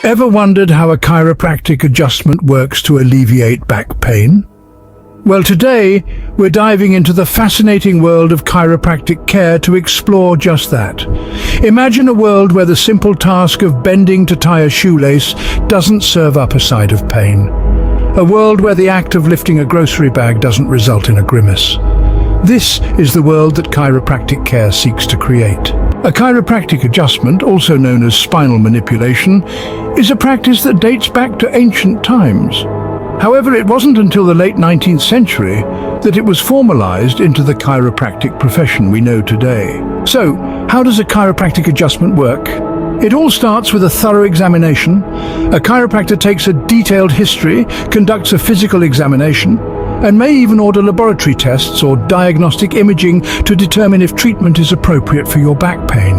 Ever wondered how a chiropractic adjustment works to alleviate back pain? Well, today we're diving into the fascinating world of chiropractic care to explore just that. Imagine a world where the simple task of bending to tie a shoelace doesn't serve up a side of pain. A world where the act of lifting a grocery bag doesn't result in a grimace. This is the world that chiropractic care seeks to create. A chiropractic adjustment, also known as spinal manipulation, is a practice that dates back to ancient times. However, it wasn't until the late 19th century that it was formalized into the chiropractic profession we know today. So, how does a chiropractic adjustment work? It all starts with a thorough examination. A chiropractor takes a detailed history, conducts a physical examination, and may even order laboratory tests or diagnostic imaging to determine if treatment is appropriate for your back pain.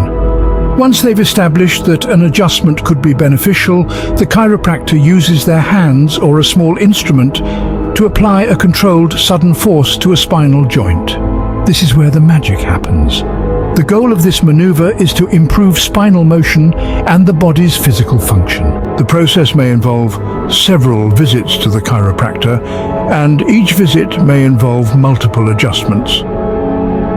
Once they've established that an adjustment could be beneficial, the chiropractor uses their hands or a small instrument to apply a controlled sudden force to a spinal joint. This is where the magic happens. The goal of this maneuver is to improve spinal motion and the body's physical function. The process may involve several visits to the chiropractor, and each visit may involve multiple adjustments.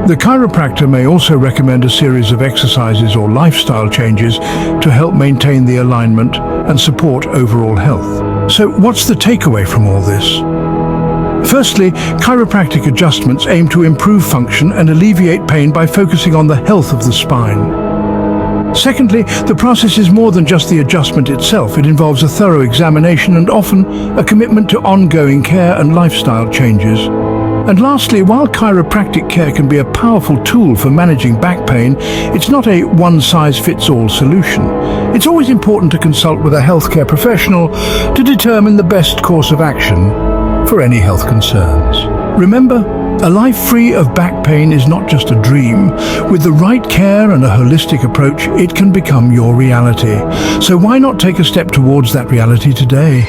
The chiropractor may also recommend a series of exercises or lifestyle changes to help maintain the alignment and support overall health. So what's the takeaway from all this? Firstly, chiropractic adjustments aim to improve function and alleviate pain by focusing on the health of the spine. Secondly, the process is more than just the adjustment itself. It involves a thorough examination and often a commitment to ongoing care and lifestyle changes. And lastly, while chiropractic care can be a powerful tool for managing back pain, it's not a one-size-fits-all solution. It's always important to consult with a healthcare professional to determine the best course of action for any health concerns. Remember, a life free of back pain is not just a dream. With the right care and a holistic approach, it can become your reality. So why not take a step towards that reality today?